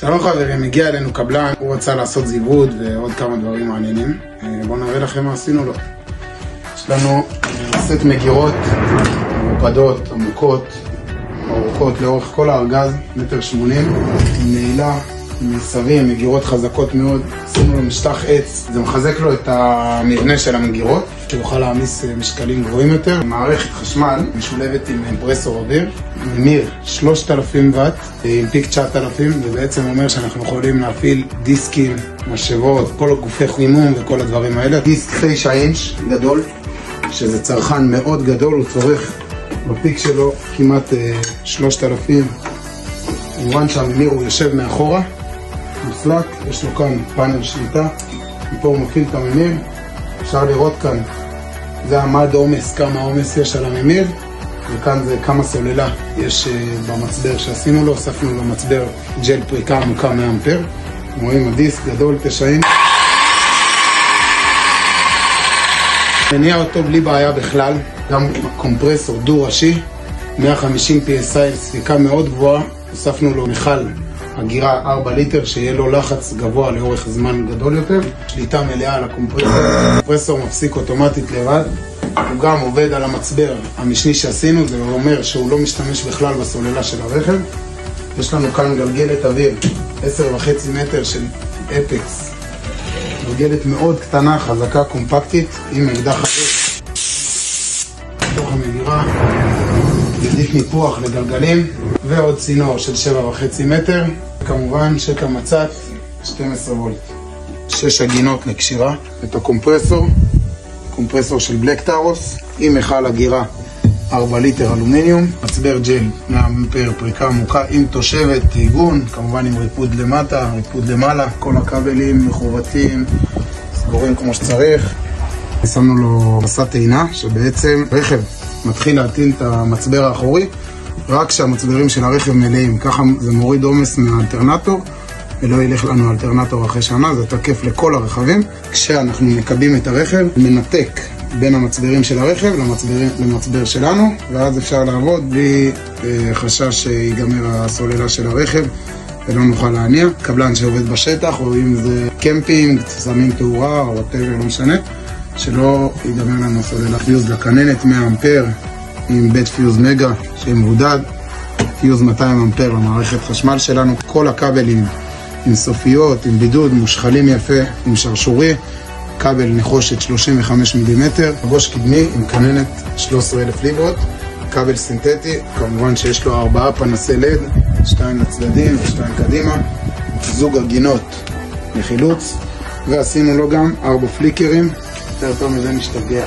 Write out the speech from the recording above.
שלום חברים, הגיע אלינו קבלן, הוא רצה לעשות זיווד ועוד כמה דברים מעניינים. בואו נראה לכם מה עשינו לו. יש לנו סט מגירות מרופדות, עמוקות, ארוכות לאורך כל הארגז, 1.80 מטר, עם נעילה, עם מסרים, מגירות חזקות מאוד. עשינו לו משטח עץ, זה מחזק לו את המבנה של המגירות, שיוכל להעמיס משקלים גבוהים יותר. מערכת חשמל משולבת עם פרסור אוויר, ממיר 3,000 ואט עם פיק 9,000, ובעצם אומר שאנחנו יכולים להפעיל דיסקים, משאבות, כל גופי חימום וכל הדברים האלה. דיסק 9 אינץ' גדול, שזה צרכן מאוד גדול, הוא צורך בפיק שלו כמעט 3,000. כמובן שהממיר הוא יושב מאחורה, מפלט, יש לו כאן פאנל שליטה, ופה הוא מפעיל את הממיר. אפשר לראות כאן, זה המד עומס, כמה עומס יש על הממיר, וכאן זה כמה סוללה יש במצבר שעשינו לו. הוספנו לו מצבר ג'ל פריקה עמוקה 100 אמפר. אתם רואים הדיסק גדול 9 אינץ'. מניע אותו בלי בעיה בכלל, גם קומפרסור דו ראשי, 150 PSI, ספיקה מאוד גבוהה. הוספנו לו מיכל הגירה 4 ליטר, שיהיה לו לחץ גבוה לאורך זמן גדול יותר. שליטה מלאה על הקומפרסור, הקומפרסור מפסיק אוטומטית לבד. הוא גם עובד על המצבר המשני שעשינו, זה אומר שהוא לא משתמש בכלל בסוללה של הרכב. יש לנו כאן גלגלת אוויר 10.5 מטר של אפקס, גלגלת מאוד קטנה, חזקה, קומפקטית, עם אקדח אוויר בתוך המגירה, ידית ניפוח לגלגלים, ועוד צינור של 7.5 מטר. כמובן שקע מצת 12 וולט, 6 עגינות לקשירה. את הקומפרסור, קומפרסור של בלק טארוס עם מיכל הגירה 4 ליטר אלומיניום, מצבר ג'ל 100 אמפר, פריקה עמוקה עם תושבת, עיגון, כמובן עם ריפוד למטה, ריפוד למעלה, כל הכבלים מחורטים, סגורים כמו שצריך. שמנו לו מסע טעינה, שבעצם רכב מתחיל להטעין את המצבר האחורי רק כשהמצברים של הרכב מלאים, ככה זה מוריד עומס מהאלטרנטור ולא ילך לנו אלטרנטור אחרי שנה. זה תקף לכל הרכבים. כשאנחנו מקבים את הרכב, מנתק בין המצברים של הרכב למצבר שלנו, ואז אפשר לעבוד בלי חשש שיגמר הסוללה של הרכב ולא נוכל להניע. קבלן שעובד בשטח, או אם זה קמפינג, שמים תאורה או whatever, לא משנה, שלא ייגמר לנו סוללה. פיוז לכננת 100 אמפר עם בית פיוז מגה שמבודד, פיוז 200 אמפר למערכת חשמל שלנו. כל הכבלים עם סופיות, עם בידוד, מושחלים יפה, עם שרשורי, כבל נחושת 35 מילימטר, גוש קדמי עם כננת 13,000 ליבות, כבל סינתטי, כמובן שיש לו 4 פנסי לד, 2 לצדדים ו2 קדימה, זוג עגינות לחילוץ, ועשינו לו גם 4 פליקרים, יותר טוב מזה משתגע.